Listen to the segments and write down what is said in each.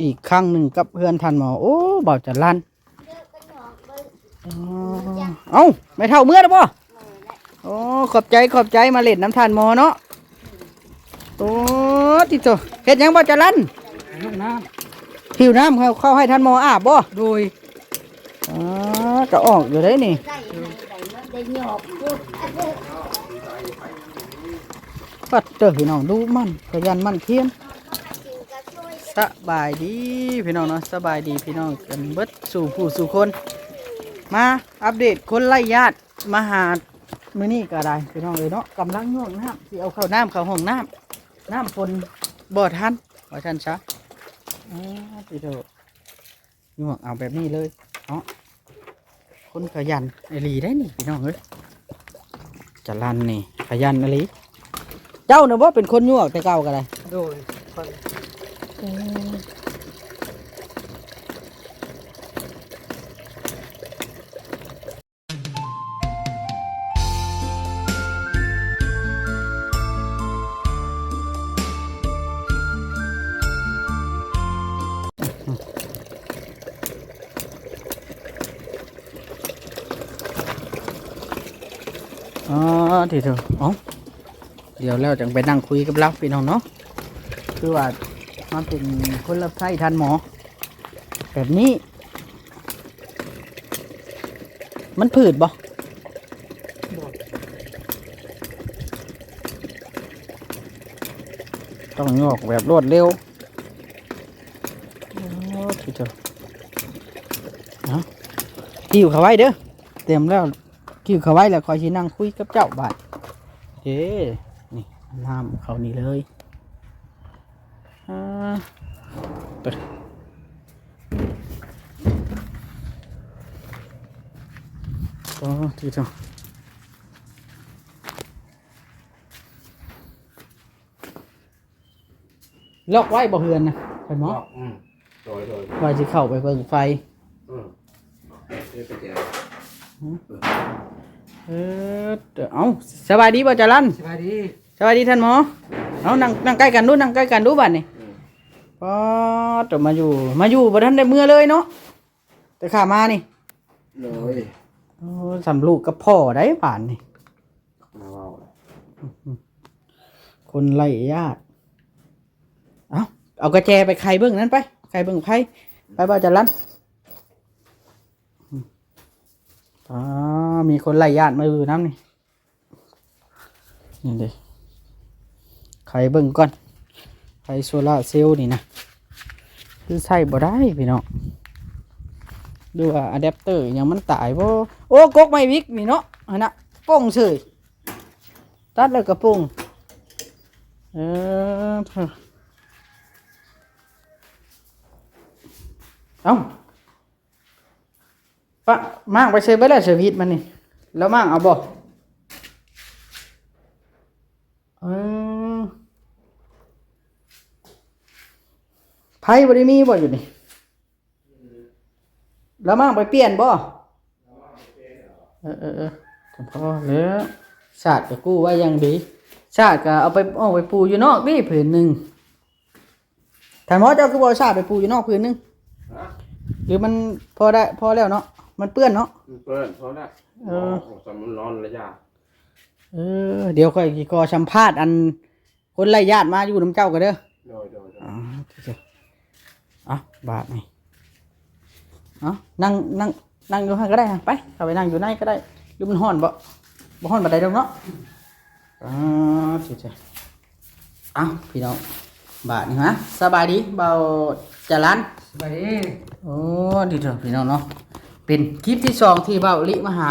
อีกครั้งหนึ่งกับเพื่อนทันหมอโอ้เบาจะลั่นเอ้าไม่เท่าเมื่อแล้วป่ะโอ้ขอบใจมาเล่นน้ำทานหมอเนาะโอ้ติโตเฮ็ดยังเบาจะลั่นหิวน้ำเข้าให้ทันหมออาบบ่โดยจะออกอยู่ได้นี่ปัดเจอพี่น้องดูมันขยันมันเพียนสบายดีพี่น้องเนาะสบายดีพี่น้องกันเบิดสู่ผู้สู่คนมาอัปเดตคนไล่ญาติมาหามื้อนี้ก็ได้พี่น้องเลยเนาะกำลังง่วงน้ำที่เอาเข้าน้ำเข้าห้องน้ำฝนบ่ทันว่าทันซะพี่เถอะง่วงเอาแบบนี้เลยเนาะคนขยันไอหลีได้นี่พี่น้องเอ้ยจะลั่นนี่ขยันไอหลีเจ้าเนี่ยว่าเป็นคนง่วงแต่เก่ากันเลยโดยทีเถอะเดี๋ยวแล้วจังไปนั่งคุยกับเราพี่น้องเนาะคือว่ามันเป็นคนรับใช้ทันหมอแบบนี้มันผืดบ่ต้องงอกแบบรวดเร็วทีเถอะกิ้วเขาไว้เด้อเตรียมแล้วกิ้วเขาไว้แล้วคอยชี้นั่งคุยกับเจ้าบาดเฮ้นี่น้ำเขานี่เลยเปิดทีเดียวล็อกไว้บ่เฮือนนะเป็นหมอไว้ที่เข้าไปเบิ่งไฟเอาสบายดีบ่จารันสบายดีท่านหมอเอานั่งใกล้กันดูนั่งใกล้กันดูบัดนี่ก็จะมาอยู่บ่ทันได้เมื่อเลยเนาะแต่ข้ามานี่เลยสำลูกกับพ่อได้ผ่านนี่คนไล่ญาติเอากระแจไปไข่เบิ้งนั้นไปไข่เบิ้งไข่ไปบ่จารันมีคนไล่ญาติมาอยู่น้ำนี่เลยไข่เบิ่งก่อนไข่โซล่าเซลล์นี่นะคือใส่บ่ได้พี่น้องดูว่าอะแดปเตอร์ยังมันตายบ่โอ้กกไม่วิกนี่เนาะฮะนะป้งเฉยตัดแล้วก็ป้งเอ้าปะมากไปเซฟไปแล้วเซฟฮิตมันนี่แล้วมากเอาบ่ไพ่บริมีบ่อยู่นี่แล้วมากไปเปลี่ยนบ่พอแล้วชาติก็กู้ไว้ยังดีชาติก็เอาไปปูอยู่นอกนี่ผืนหนึ่งแต่หมอเจ้าคือบ่ชาติไปปูอยู่นอกผืนหนึ่งหรือมันพอได้พอแล้วเนาะมันเปื้อนเนาะเปื้อนพอได้สำมันร้อนระยะเดี๋ยวค่อยขอสัมภาษณ์อันคนไล่ญาติมาอยู่น้ำเจ้ากันเด้อบาทนี่นั่งอยู่ข้างก็ได้ไปเข้าไปนั่งอยู่ในก็ได้ดูมันห้อนบ่ห้อนบัดใดดอกเนาะพี่น้องบาทนี่ฮะสบายดีเบาจารันสบายดีโอ้ดีเถอะพี่น้องเนาะเป็นคลิปที่2ที่เบาลิมาหา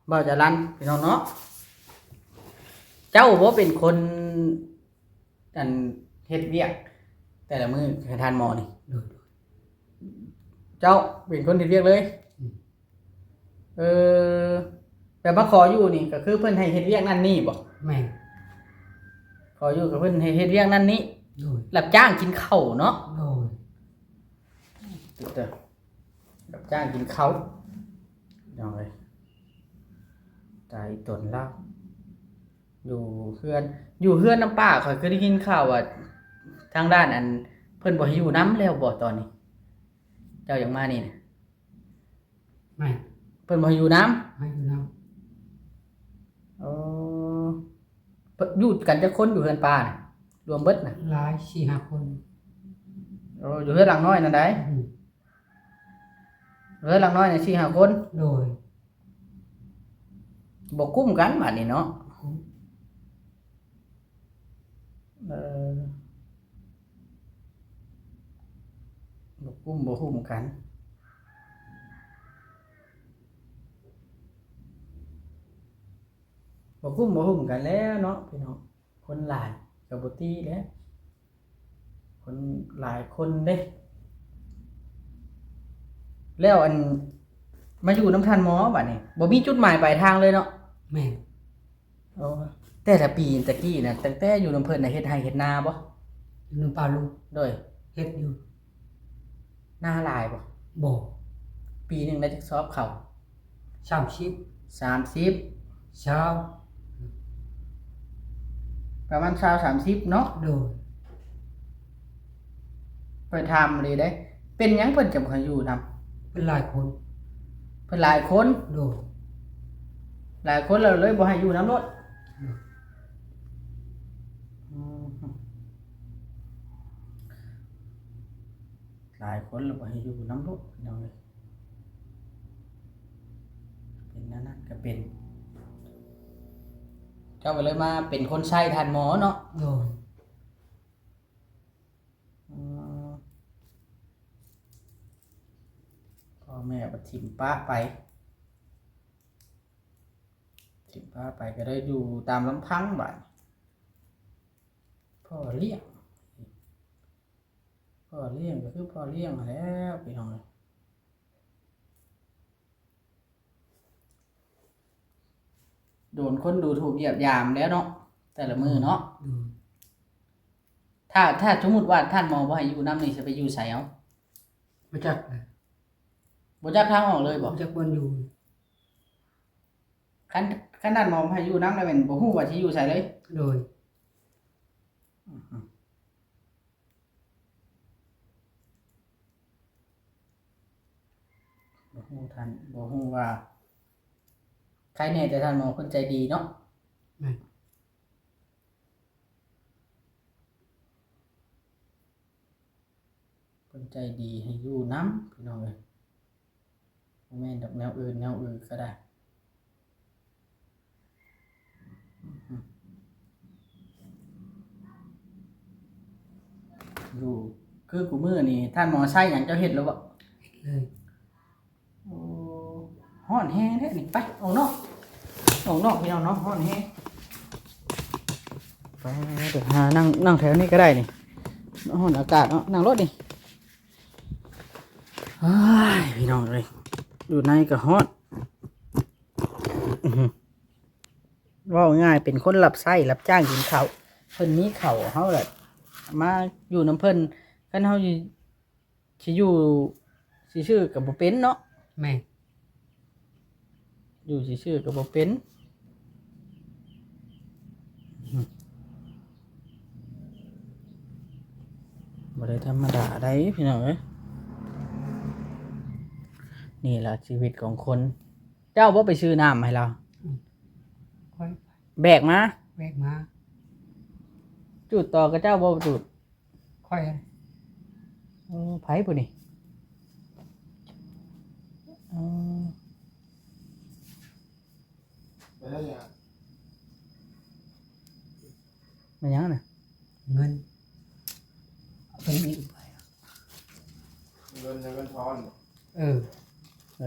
เบาจารันพี่น้องเนาะเจ้าบ่เป็นคนอันเฮ็ดเวียกแต่ละมื้อให้ทานหมอนี่เจ้าเป็นคนเฮ็ดเวียกเลยแต่มาขออยู่นี่ก็คือเพิ่นให้เฮ็ดเวียกนั่นนี่บ่แม่ขออยู่กับเพิ่นให้เฮ็ดเวียกนั่นนี่รับจ้างกินข้าวเนาะรับจ้างกินข้าวยังไงใจตนเล่าอยู่เฮือนน้ำป้าข่อยเคยได้ยินข่าวว่าทางด้านอันเพิ่น พิ่นบ่ให้อยู่น้ำแล้วบ่ตอนนี้ เจ้าอย่างมานี่นะ ไม่ เพิ่นบ่ให้อยู่น้ ไม่อยู่น้ ำเพิ่นอยู่กันจักคนอยู่เฮือนป้าน่ะรวมเบิดน่ะ ำหลาย4-5 คน อยู่เฮือนหลังน้อยนั่นได้ อืม เฮือนหลังน้อยน่ะ4-5 คน โดย บ่กุ้มกันบัดนี้เนาะเออบ่กุ้มบ่หุ้มกันบ่กุ้มบ่หุ้มกันแล้วเนาะพี่น้องคนหลายก็บ่ตีแหล้วคนหลายคนเด้แล้วอันมาอยู่น้ำทันหมอบัดนี้บ่มีจุดหมายปลายทางเลยเนาะ แม่ โอ้แต่ละปีตะกี้น่ะตั้งแต่อยู่น้ำเพิ่นน่ะเฮ็ดไร่เฮ็ดนาบ่ อยู่น้ำปลาลูก โดย เฮ็ดอยู่ นาหลายบ่ บ่ ปีหนึงได้จักซอบเข้า 30 30 เช้า ประมาณ20-30เนาะ โดย เพิ่นถามเลยเด้เป็นหยังเพิ่นจะบ่ให้อยู่นำ เป็นหลายคน เพิ่นหลายคน โดย หลายคนแล้วเลยบ่ให้อยู่นำรถหลายคนแล้วบ่ให้อยู่นำรถพี่น้องเอ้ยเป็นนั่นนั่นก็เป็นเจ้าก็เลยมาเป็นคนใช้ทานหมอเนาะ โดย พ่อแม่ก็ถิ่มป้าไปก็ได้อยู่ตามลำพังบัดพ่อเลี้ยงก็คือพ่อเลี้ยงแล้วพี่น้องโดนคนดูถูกเหยียบยามแล้วเนาะแต่ละมือเนาะ โดย ถ้าสมมุติว่าท่านมองว่าให้อยู่น้ำนี่จะไปอยู่ไสเอา บ่จักเลย บ่จักทางออกเลยบ่ บ่จักบ่อนอยู่ คันท่านมองให้อยู่น้ำแล้วแม่นบ่ฮู้ว่าสิอยู่ไสเลย โดย บ่ฮู้ว่าใครแน่แต่ท่านหมอเพิ่นใจดีเนาะ แม่ เพิ่นใจดีให้อยู่น้ำพี่น้องเอ้ยบ่แม่นดอกแนวอื่นก็ได้อยู่คือกูมื้อนี่ท่านหมอใช้หยังเจ้าเฮ็ดแล้วบ่ เลย โอ้ฮ้อนแฮงเด้นี่ไปออกนอกพี่น้องเนาะฮ้อนแฮงไปเดี๋ยวหานั่งแถวนี้ก็ได้นี่ฮ้อนอากาศเนาะนั่งรถนี่อ้ายพี่น้องเอ้ยอยู่ในก็ฮ้อนว่าง่ายเป็นคนรับใช้รับจ้างกินข้าวเพิ่นมีข้าวเฮาแหละมาอยู่น้ำเพิ่นคันเฮาสิอยู่สิชื่อก็บ่เป็นเนาะ แม่ อยู่ชื่อๆก็บ่เป็นบ่ได้ธรรมดาได้พี่น้องเอ้ยนี่ล่ะชีวิตของคน เจ้าบ่ไปซื้อน้ำให้เรา ค่อย แบกมา แวกมา จุดต่อกับเจ้าบ่จุด ค่อย ไผผู้นี่เออ ไปได้ยัง มันยังน่ะ เงินเป็นอีกไป เงินทอน เออ เอ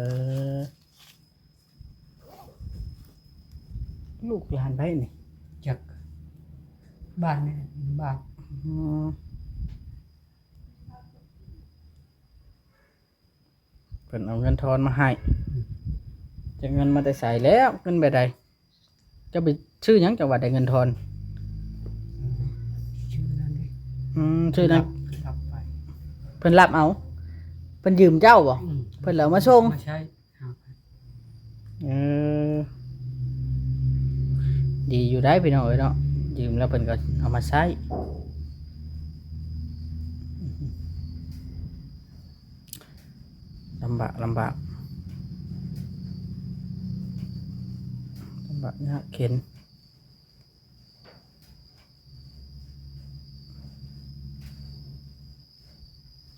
อลูกหลานไผนี่ จากบ้านนี่บ้าน อืมเพิ่นเอาเงินทอนมาให้จะเงินมาแต่ใส่แล้วเงินแบบใดจะไปชื่อหยังจังหวัดได้เงินทอน ชื่อนั้นดิ ชื่อนั้น รับไป เพิ่นรับเอาเพิ่นยืมเจ้าบ่ อืม เพิ่นเอามาส่ง มาใช้หาไป เออดีอยู่ได้พี่น้องเอ้ยเนาะยืมแล้วเพิ่นก็เอามาใช้ ำบากยากเข็น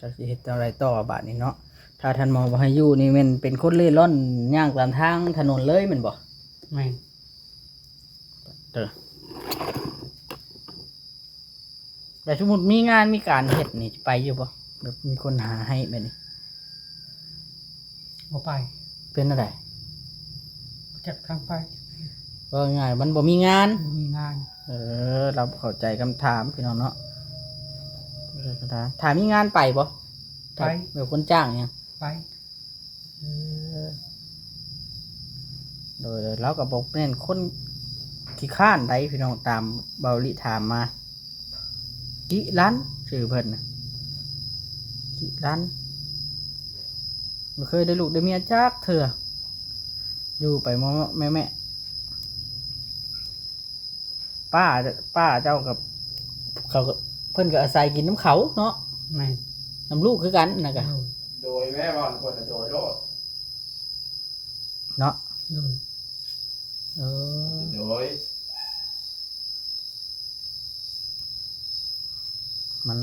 จะสิเฮ็ดอะไรต่อบาดนี้เนาะถ้าท่านหมอบ่ให้อยู่นี่แม่นเป็นคนเล่ร่อนย่างตามทางถนนเลยแม่นบ่ แม่น เด้อแต่สมมุติมีงานมีการเฮ็ดนี่ไปอยู่บ่แบบมีคนหาให้แบบนี้ บ่ไป เป็นอะไร จักทางไป ว่าง่ายมันบ่มีงาน บ่มีงาน เราเข้าใจคำถามพี่น้องเนาะถามมีงานไปบ่แบบคนจ้างเนี่ย ไป โดยเราก็บอกเน้นคนขี้ข้านใดพี่น้องตามเบาลิถามมากิร้านชื่อเพิ่นน่ะกิร้านบ่เคยได้ลูกได้เมียจักเถื่ออยู่ไปแม่ป้าเจ้ากับเขาก็เพิ่นก็อาศัยกินน้ำเขาเนาะ แม่น น้ำลูกคือกันนะกะ โดยแม่บอลคนโดยโลด เนาะ โดย เออ โดย มัน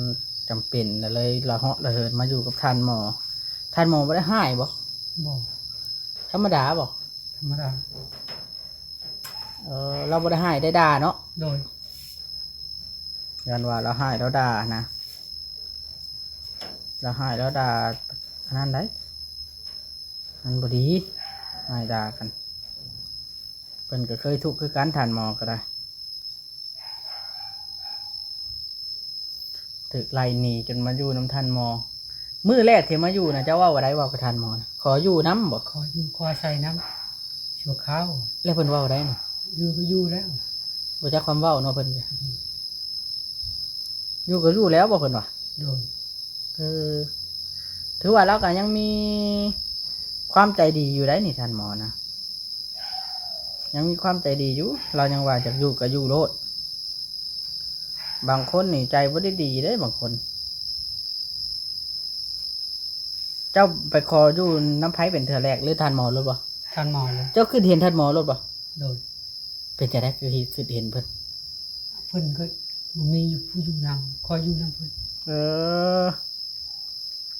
จำเป็นเลยละเหาะละเหินมาอยู่กับท่านหมอไม่ได้ให้บ่ บ่ ธรรมดาบ่ ธรรมดา เราไม่ได้ให้ได้ด่าเนาะ โดย ยันว่าเราให้แล้วด่านะเราให้แล้วด่าอันนั้นได้มันบ่ดีให้ด่ากันเพิ่นก็เคยทุกข์คือกันท่านหมอก็ได้ถึกไล่หนีจนมาอยู่น้ำท่านหมอมื้อแรกที่มาอยู่นะเจ้าว่าว่าได้ว่ากับท่านหมอนะขออยู่น้ำบ่ ขออยู่ขอใส่น้ำชั่วคราว แล้วเพิ่นเว่าได้น่ะ อยู่ก็อยู่แล้ว บ่จักความเว้าเนาะเพิ่นก็อยู่ก็อยู่แล้วบ่เพิ่นว่า โดย ถือว่าเราก็ยังมีความใจดีอยู่ได้นี่ท่านหมอนะยังมีความใจดีอยู่เรายังว่าจะอยู่ก็อยู่โลดบางคนนี่ใจบ่ได้ดีได้บางคน เจ้าไปขออยู่น้ำไผ่เป็นเทื่อแรกหรือท่านหมอรถบ่ ท่านหมอเลย เจ้าคือเห็นท่านหมอรถบ่ โดย เป็นจะได้คือเห็นเพิ่น เพิ่นก็มีอยู่ผู้อยู่นำคอยอยู่นำเพิ่น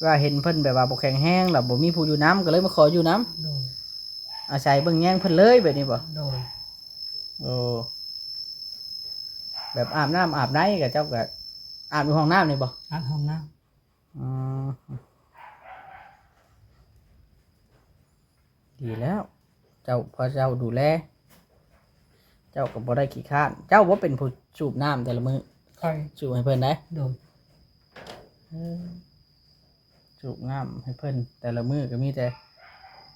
ว่าเห็นเพิ่นแบบว่าบ่แข็งแรงแล้วบ่มีผู้อยู่น้ำก็เลยมาขออยู่น้ โดย ำอาศัยเบิ่งแย่งเพิ่นเลยแบบนี้บ่ โดย โอ้แบบอาบน้ำอาบไหนกับเจ้าก็อาบในห้องน้ำนี่บ่ อัดห้องน้ อืมดีแล้ว เจ้าพอเจ้าดูแลเจ้าก็บ่ได้ขี้ข้านเจ้าบ่เป็นผู้สูบน้ำแต่ละมื้อ ำคอย สูบให้เพิ่นได้ โดย สูบน้ำให้เพิ่นแต่ละมื้อก็มีแต่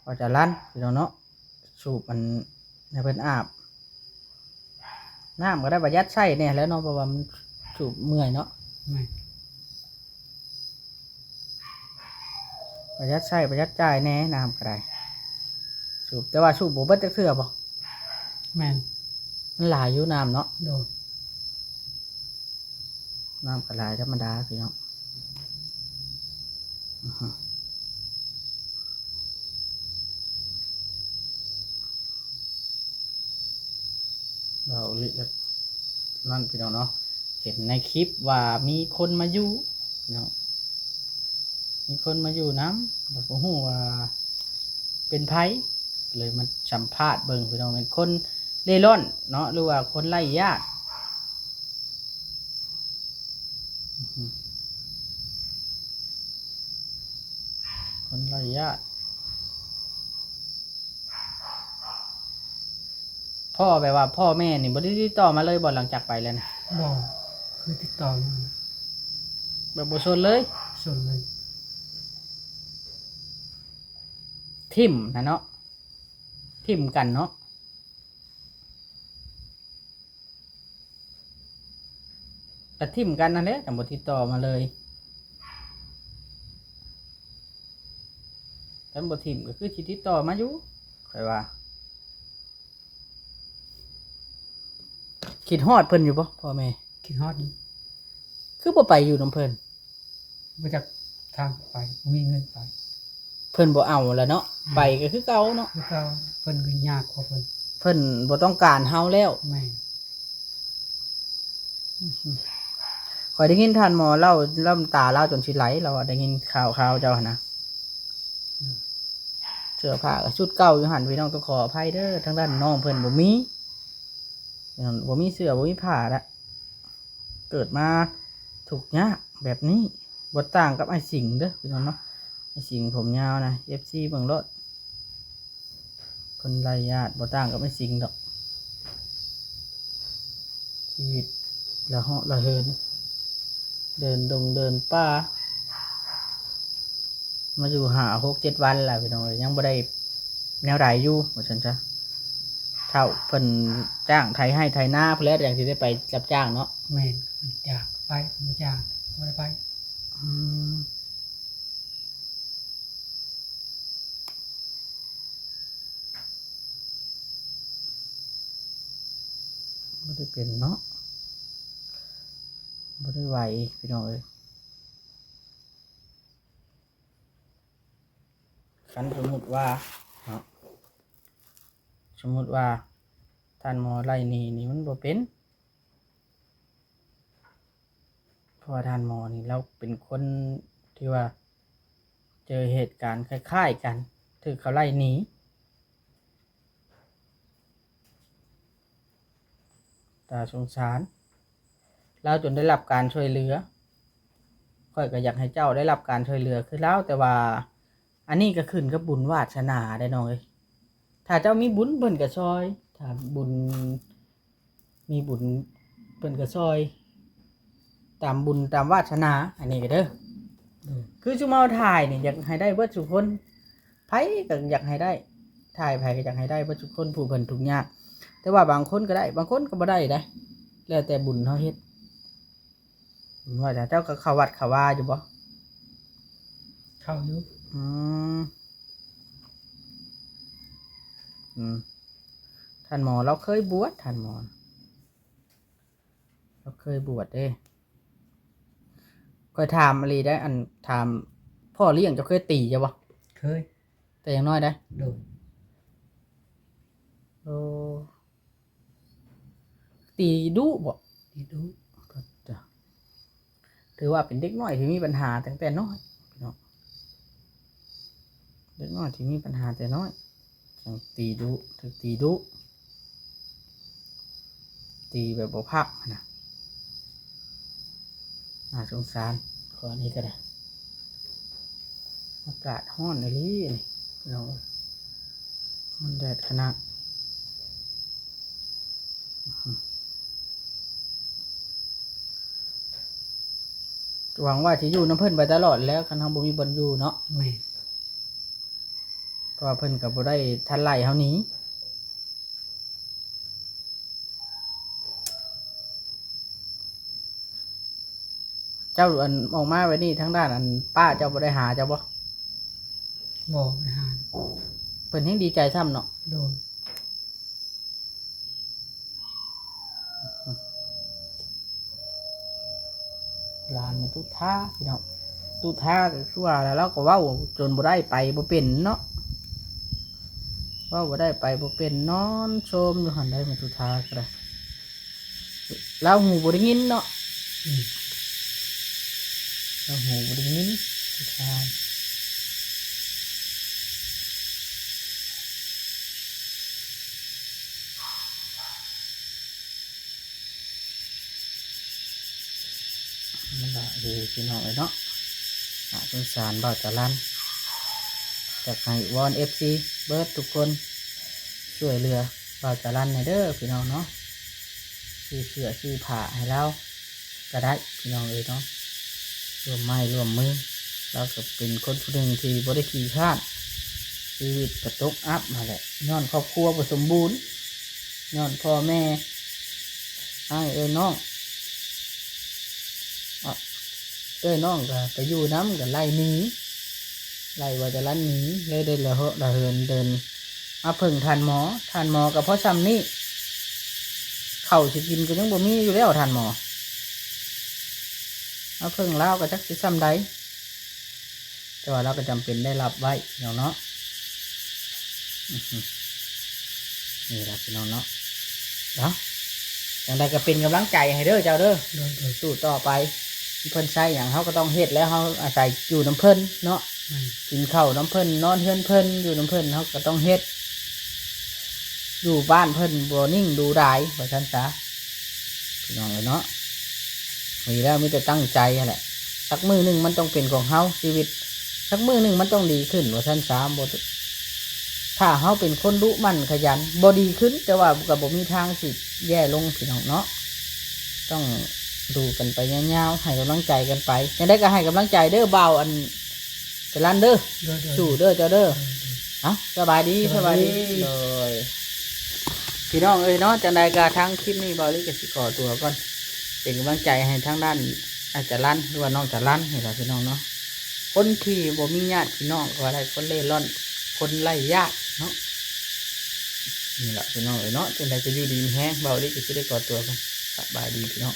พอจะลั่นพี่น้องเนาะสูบมันให้เพิ่นอาบน้ำก็ได้ประหยัดใช้เนี่ยแหล้วเนาะเพราะว่ามันสูบเมื่อยเนาะ แม่น ประหยัดใช้ประหยัดจ่ายแน่น้ำก็ได้สูบแต่ว่าสูบบ่เบิดจักเทื่อบ่ แม่น มันหลายอยู่น้ำเนาะ โดย น้ำก็หลายธรรมดาพี่น้องเราเลือกนั่นพี่น้องเนาะเห็นในคลิปว่ามีคนมาอยู่เนาะมีคนมาอยู่น้ำเราก็หูว่าเป็นไผเลยมันสัมภาษณ์เบิ่งพี่น้องเป็นคนเล่ร่อนเนาะหรือว่าคนไร้ญาติคนไร้ญาติพ่อแบบว่าพ่อแม่นี่บ่ได้ติดต่อมาเลยบ่หลังจากไปแล้วนะ บ่คือติดต่อมา แบบบ่สนเลย ส่วนเลย ทิ่มนะเนาะทิ่มกันเนาะแต่ทิ่มกันนั่นแหละแต่บ่ติดต่อมาเลยแต่บ่ทิ่มก็คือสิติดต่อมาอยู่ค่อยว่าคิดฮอดเพิ่นอยู่บ่พ่อแม่ คิดฮอดอยู่ คือบ่ไปอยู่นำเพิ่น มาจากทางไปบ่มีเงินไป เพิ่นบ่เอาแล้วเนาะไปก็คือเก่าเนาะ คือเก่าเพิ่นก็ยากกว่าเพิ่น เพิ่นบ่ต้องการเฮาแล้ว แม่น ข่อยได้ยินท่านหมอเล่าน้ำตาเล่าจนสิไหลเราอะได้ยินข่าวเจ้าหั่นนะเสื้อผ้าก็ชุดเก่าอยู่หั่นพี่น้องต้องขออภัยเด้อทางด้านน้องเพิ่นบ่มีบ่มีเสื้อบ่มีผ้าละเกิดมาถูกข์ยากแบบนี้บ่ต่างกับไอ้สิงห์เด้อพี่น้องเนาะไอ้สิงห์ผมยาวนะ FC เบิ่งรถคนไร้ญาติบ่ต่างกับไอ้สิงห์ดอกชีวิตละเหาะละเหินเดินดงเดินป่ามาอยู่หา6-7 วันแล้วพี่น้องเอ้ยยังบ่ได้แนวใดอยู่ว่าซั่นจ้ะเท่าเพิ่นจ้างไถให้ไถนาเพิ่นแล้วอย่างที่ได้ไปรับจ้างเนาะ แม่นเพิ่นอยากไปบ่อยากบ่ได้ไป อืมบ่ได้เป็นเนาะบ่ได้ไหวพี่น้องเอ้ยคันสมมุติว่าเนาะสมมุติว่าท่านหมอไล่หนีนี่มันบ่เป็นเพราะว่าท่านหมอนี่เราเป็นคนที่ว่าเจอเหตุการณ์คล้ายๆกันถือเขาไล่หนีตาสงสารเราจนได้รับการช่วยเหลือค่อยก็อยากให้เจ้าได้รับการช่วยเหลือคือแล้วแต่ว่าอันนี้ก็ขึ้นกับบุญวาสนาได้น้องเอ้ยถ้าเจ้ามีบุญเพิ่นก็ช่วยถ้าบุญมีบุญเพิ่นก็ช่วยตามบุญตามวาสนาอันนี้ก็เด้อคือชุมเฮาถ่ายนี่อยากให้ได้เบิดทุกคนไผก็อยากให้ได้ถ่ายไผก็อยากให้ได้เบิดทุกคนผู้เพิ่นทุกข์ยากแต่ว่าบางคนก็ได้บางคนก็บ่ได้เด้แล้วแต่บุญเฮาเฮ็ดว่าแต่เจ้าก็เข้าวัดเข้าว่าอยู่บ่ เข้าอยู่ อืมท่านหมอเราเคยบวชท่านหมอเราเคยบวชเด้ก็ถามอะไรได้อันถามพ่อเลี้ยงเจะเคยตีจ้ะบ่ เคย แต่อย่างน้อยได้ โดน โอ้ตีดุบ่ ที่ดู ก็จ้ะถือว่าเป็นเด็กน้อยที่มีปัญหาตั้งแต่น้อยพี่น้องเด็กน้อยที่มีปัญหาแต่น้อยจังตีดุถึงตีดุตีแบบบ่พักนะน่าสงสารขออันนี้ก็ได้อากาศร้อนเลยนี่พี่น้องมันแดดขนาดหวังว่าจะอยู่น้ำเพิ่นไปตลอดแล้วคันเฮาบ่มีบ่อนอยู่เนาะ แม่น เพราะว่าเพิ่นก็บ่ได้ทันไล่เฮาหนี้เจ้าอันออกมาไว้นี่ทั้งด้านอันป้าเจ้าบ่ได้หาเจ้าบ่ บ่ไปหา เพิ่นแฮงดีใจซ้ำเนาะ โดน หลานมันตุท่าพี่น้องตุท่าก็คือว่าแล้วเราก็เว้าจนบ่ได้ไปบ่เป็นเนาะเว้าบ่ได้ไปบ่เป็นนอนโชมอยู่หั่นได้มันตุท่าก็ได้เราหูบ่ได้ยินเนาะ อืม เราหูบ่ได้ยินตุท่ามันละดีพี่น้องเลยเนาะน่าสงสารบ่าวจรันจากให้วอน FC เบิร์ดทุกคนช่วยเหลือบ่าวจรันในอยเด้อพี่น้องเนาะซื้อเสื้อซื้อผ้าให้เราก็ได้พี่น้องเลยเนาะร่วมไม้ร่วมมือเราก็เป็นคนผู้หนึ่งที่บ่ได้ขี้ข้านชีวิตกระตกอัพมาแหละย้อนครอบครัวบ่สมบูรณ์ย้อนพ่อแม่อ้ายน้องน้องก็ไปอยู่น้ำก็ไล่หนีไล่ว่าจะลั่นหนีเลยเดินละเหาะละเหินเดินมาเพิ่งทานหมอกับพ่อซ้ำนี่เข้าวสิกินก็ยังบ่มีอยู่แล้วทานหมอมาเพิ่งเล่าก็จักสิซ้ำใด แต่ว่าเราก็จำเป็นได้รับไว้เนาะนี่แหละพี่น้องเนาะเนาะอย่างไรก็เป็นกำลังใจให้เด้อเจ้าเด้อ โดย สู้ต่อไปเพิ่นใช้อย่างเขาก็ต้องเฮ็ดแล้วเขาอาศัยอยู่น้ำเพิ่นเนาะกินข้าวน้ำเพิ่นนอนเฮือนเพิ่นอยู่น้ำเพิ่นเขาก็ต้องเฮ็ดอยู่บ้านเพิ่นบ่นิ่งดูดายว่าซั่นซะพี่น้องเนาะมีแล้วมีแต่ตั้งใจแหละสักมื้อหนึ่งมันต้องเป็นของเฮาชีวิตสักมื้อหนึ่งมันต้องดีขึ้นว่าซั่นซะบ่ถ้าเฮาเป็นคนดุมั่นขยันบ่ดีขึ้นแต่ว่าก็บ่มีทางสิแย่ลงพี่น้องเนาะต้องดูกันไปยาวๆให้กำลังใจกันไปยังได้ก็ให้กำลังใจเด้อเบาอันไปลั่นเด้อ โดย สู้เด้อเจ้าเด้อเอาสบายดีสบายดีเลย พี่น้องเอ้ยเนาะจังใดก็ทั้งคลิปนี้เบาลิกสิขอตัวก่อนเป็นกำลังใจให้ทั้งด้านอาจจะลั่นหรือว่าน้องจะลั่นนี่แหละพี่น้องเนาะคนที่บ่มีญาติพี่น้องก็ได้คนเล่ร่อนคนไร้ญาติเนาะนี่แหละพี่น้องเอ้ยเนาะจังใดก็อยู่ดีมีแฮงเบาลิกสิได้ขอตัวกันสบายดีพี่น้อง